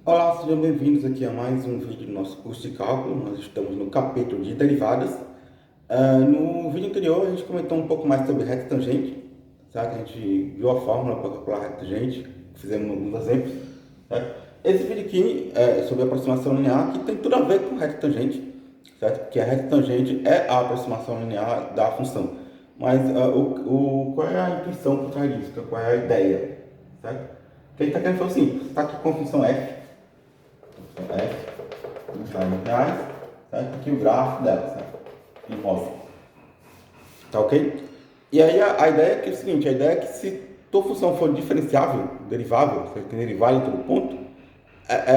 Olá, sejam bem-vindos aqui a mais um vídeo do nosso curso de cálculo. Nós estamos no capítulo de derivadas. No vídeo anterior a gente comentou um pouco mais sobre reta e tangente, certo? A gente viu a fórmula para calcular reta e tangente, fizemos alguns exemplos, certo? Esse vídeo aqui é sobre aproximação linear, que tem tudo a ver com reta e tangente, certo? Porque a reta e tangente é a aproximação linear da função. Mas qual é a intuição por trás disso? Qual é a ideia, certo? O que a gente está querendo fazer assim, você está aqui com a função f, em reais, certo? Aqui o gráfico dela, certo? Em móvel. Tá ok? E aí a ideia é que é o seguinte, a ideia é que se tua função for diferenciável, derivável, você tem derivada em todo ponto,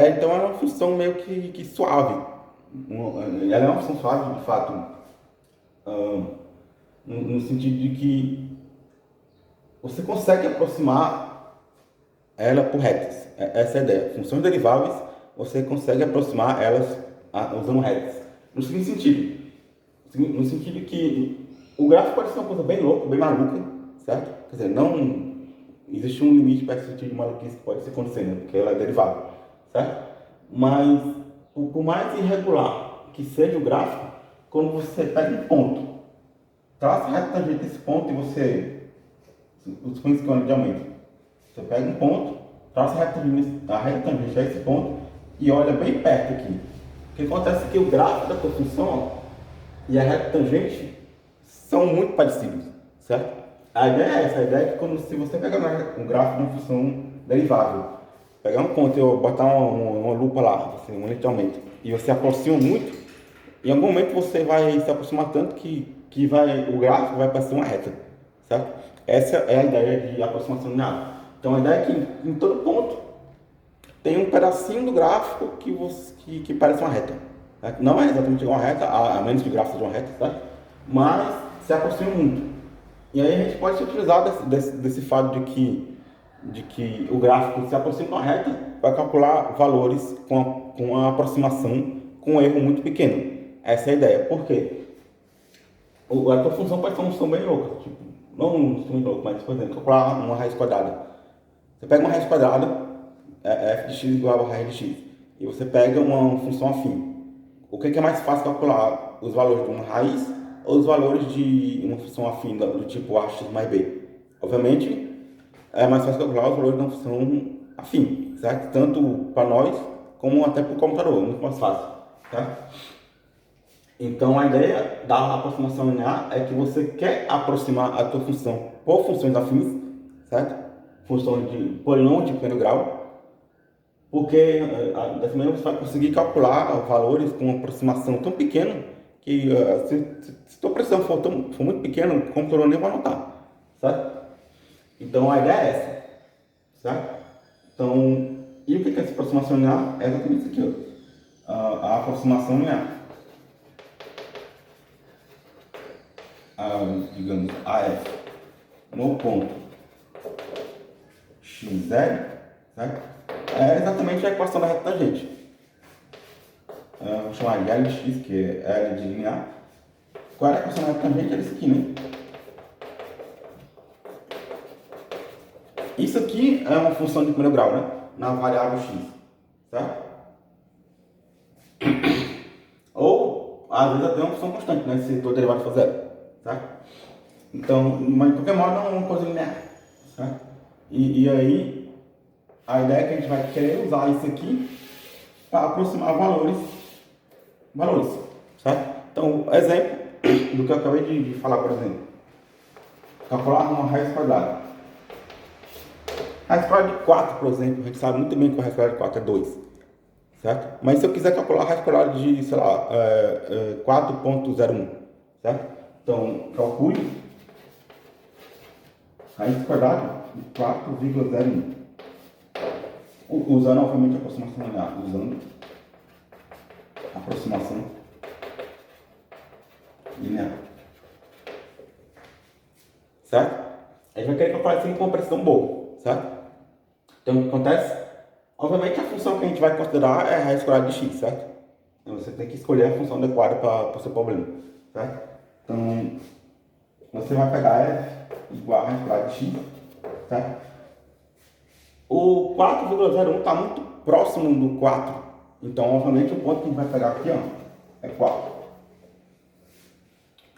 então é uma função meio que suave. Ela é uma função suave, de fato, no sentido de que você consegue aproximar ela por retas. Essa é a ideia. Funções deriváveis, você consegue aproximar elas usando retas. No seguinte sentido, no sentido que o gráfico pode ser uma coisa bem louca, bem maluca, certo? Quer dizer, não existe um limite para esse sentido de maluquice que pode ser acontecendo, porque ela é derivável, certo? Mas, por mais irregular que seja o gráfico, quando você pega um ponto, traça a reta tangente desse ponto e você, os funções de aumento, você pega um ponto, traça a reta tangente a esse ponto e olha bem perto aqui. O que acontece é que o gráfico da tua função e a reta tangente são muito parecidos, certo? A ideia é essa, a ideia é que se você pegar um gráfico de uma função derivável, pegar um ponto e botar uma lupa lá, assim, um lente de aumento, e você aproxima muito, em algum momento você vai se aproximar tanto que o gráfico vai parecer uma reta, certo? Essa é a ideia de aproximação linear. Então a ideia é que em todo ponto tem um pedacinho do gráfico que parece uma reta. Certo? Não é exatamente igual a reta, a menos que o gráfico seja uma reta, certo? Mas se aproxima muito. E aí a gente pode se utilizar desse fato de que o gráfico se aproxima de uma reta para calcular valores com a aproximação com um erro muito pequeno. Essa é a ideia. Por quê? A tua função pode ser uma função bem louca. Tipo, não uma função bem louca, mas, por exemplo, calcular uma raiz quadrada. Você pega uma raiz quadrada, f de x igual a raiz de x, e você pega uma função afim. O que é mais fácil calcular? Os valores de uma raiz ou os valores de uma função afim do tipo ax mais b? Obviamente, é mais fácil calcular os valores de uma função afim, certo? Tanto para nós, como até para o computador, é muito mais fácil, certo? Então, a ideia da aproximação linear é que você quer aproximar a tua função por funções afins, certo? Funções de polinômio de primeiro grau, porque dessa maneira você vai conseguir calcular valores com uma aproximação tão pequena que se tua precisão for muito pequena, o computador nem vai notar, certo? Então a ideia é essa, certo? Então, e o que é essa aproximação linear? É exatamente isso aqui, ó. A aproximação linear. Digamos, AF no ponto x0, certo? É exatamente a equação da reta tangente. Vou chamar de L de x, que é L de linear. Qual é a equação da reta tangente? É isso aqui, né? Isso aqui é uma função de primeiro grau, né? Na variável x, certo? Ou, às vezes, até uma função constante, né? Se todo derivado for zero, certo? Então, mas de qualquer modo, é uma coisa linear, certo? E aí, a ideia é que a gente vai querer usar isso aqui para aproximar valores, certo? Então, exemplo do que eu acabei de falar, por exemplo, calcular uma raiz quadrada. Raiz quadrada de 4, por exemplo, a gente sabe muito bem que a raiz quadrada de 4 é 2, certo? Mas se eu quiser calcular a raiz quadrada de, sei lá, 4,01, certo? Então, calcule raiz quadrada de 4,01. Usando, obviamente, a aproximação linear. Usando a aproximação linear. Certo? A gente vai querer calcular isso com uma precisão boa. Certo? Então, o que acontece? Obviamente, a função que a gente vai considerar é a raiz quadrada de x, certo? Então, você tem que escolher a função adequada para o seu problema. Certo? Então, você vai pegar f igual a raiz quadrada de x, certo? O 4,01 está muito próximo do 4. Então, obviamente, o ponto que a gente vai pegar aqui, ó, é 4.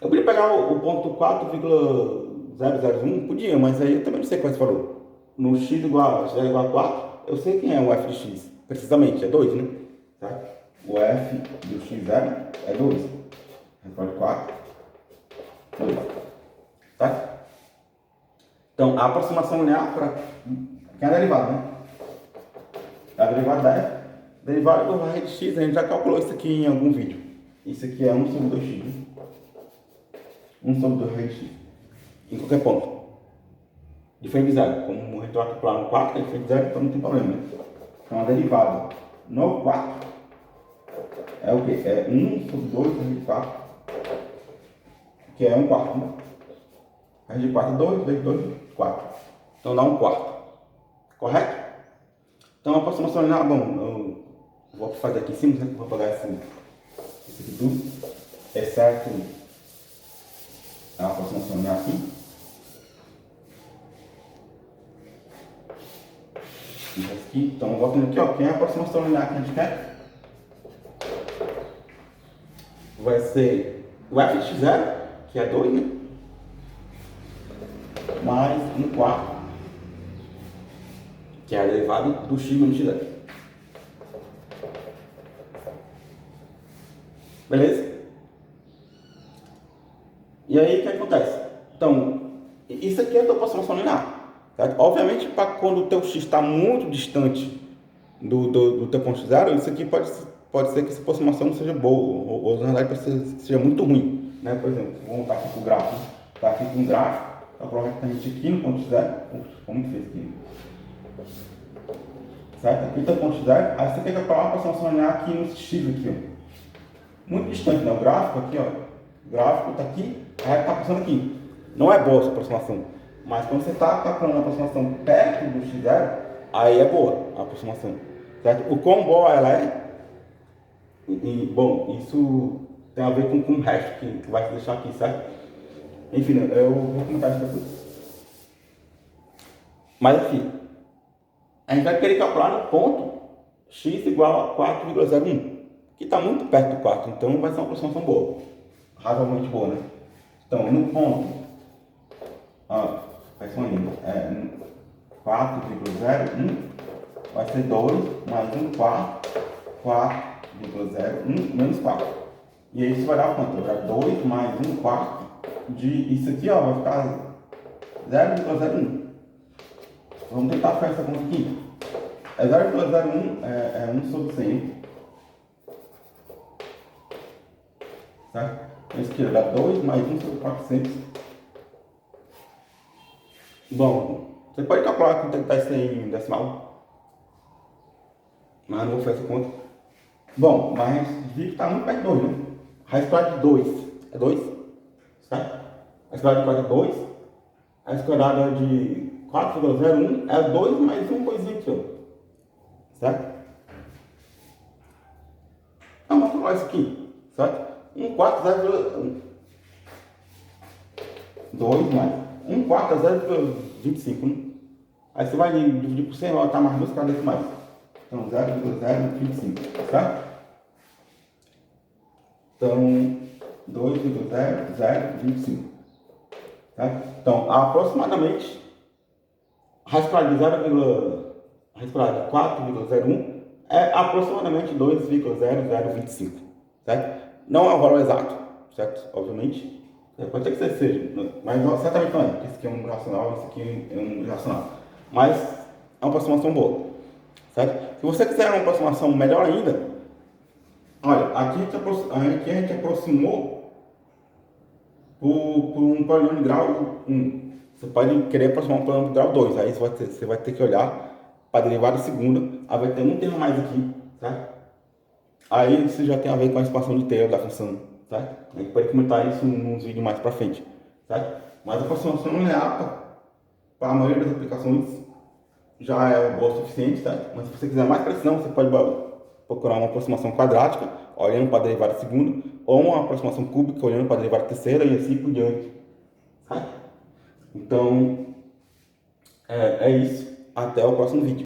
Eu podia pegar o ponto 4,001, podia, mas aí eu também não sei qual é esse valor. No x igual a 4, eu sei quem é o f de x, precisamente, é 2, né? Tá? O f do x0 é 2. Recorre 4, 2. Tá? Então, a aproximação linear para quem é a derivada, né? A derivada é derivada do raio de x, a gente já calculou isso aqui em algum vídeo. Isso aqui é 1 sobre 2x, né? 1 sobre 2 raio de x. Em qualquer ponto. Diferente de zero. Como o retorno lá no 4 é diferente de zero, então não tem problema, né? Então a derivada no 4 é o quê? É 1 sobre 2 vezes de 4, que é 1 quarto, né? Raiz de 4 é 2, vezes 2, 4. Então dá 1 quarto. Correto? Então a aproximação linear, bom, eu vou fazer aqui em cima, né? Vou pegar isso aqui tudo, exceto a aproximação linear aqui. Isso aqui. Então voltando aqui, ó, quem é a aproximação linear que a gente quer? Vai ser o f de x0, que é 2, né? Mais 1 quarto, que é a derivada do x menos x0. Beleza? E aí o que acontece? Então, isso aqui é a tua aproximação linear. Certo? Obviamente, para quando o teu x está muito distante do teu ponto zero, isso aqui pode ser que essa aproximação não seja boa, ou na verdade pode ser que seja muito ruim. Né? Por exemplo, vamos voltar aqui para o gráfico. Está aqui com um gráfico, está provavelmente a gente aqui no ponto zero. Como fez aqui? Certo? Aqui está o ponto zero. Aí você tem que calcular a aproximação linear aqui no x aqui, ó. Muito distante, né? O gráfico aqui, ó. O gráfico está aqui, aí está passando aqui. Não é boa essa aproximação. Mas quando você está calculando a aproximação perto do x0, aí é boa a aproximação. Certo? O quão boa ela é, bom, isso tem a ver com o resto que vai se deixar aqui, certo? Enfim, eu vou comentar isso depois. Mas enfim, a gente vai querer calcular no ponto x igual a 4,01, que está muito perto do 4, então vai ser uma aproximação boa, razoavelmente boa, né? Então, no ponto, vai ser ainda, 4,01 vai ser 2 mais 1 quarto, 4,01 menos 4. E aí isso vai dar quanto? Vai dar 2 mais 1 quarto de isso aqui, ó, vai ficar 0,01. Vamos tentar fazer essa conta aqui. 0,01 é 1 sobre 100. Certo? Isso aqui vai dar 2 mais 1 sobre 400. Bom, você pode calcular quanto é que está isso aí em decimal. Mas não vou fazer essa conta. Bom, mas a gente viu que está muito perto de 2, né? A raiz quadrada de 2 é 2, certo? A raiz quadrada de 4 é 2. A raiz quadrada de 4,01 é 2 mais um coisinha aqui, ó. Certo? Então, vamos calcular isso aqui, certo? 1 quarto é 0,1. 2 mais 1 quarto é 0,25, né? Aí você vai dividir por 100, vai estar mais 2 cada decimais. Então, 0,025, certo? Então, 2,0025. Certo? Então, aproximadamente, a raiz quadrada de 4,01 é aproximadamente 2,0025. Certo? Não é o valor exato, certo? Obviamente. Pode ser que seja, mas não, certamente não é. Esse aqui é um número racional, esse aqui é um número racional. Mas é uma aproximação boa. Certo? Se você quiser uma aproximação melhor ainda, olha, aqui a gente aproximou por um polinômio de grau 1. Você pode querer aproximar um polinômio de grau 2. Aí você vai ter que olhar para a derivada segunda. Aí vai ter um termo mais aqui, certo? Aí isso já tem a ver com a expansão de Taylor da função, certo? A gente pode comentar isso nos vídeos mais para frente, certo? Mas a aproximação linear para a maioria das aplicações já é boa o suficiente, certo? Mas se você quiser mais precisão, você pode procurar uma aproximação quadrática, olhando para a derivada segunda, ou uma aproximação cúbica, olhando para a derivada terceira e assim por diante, certo? Então, é isso. Até o próximo vídeo.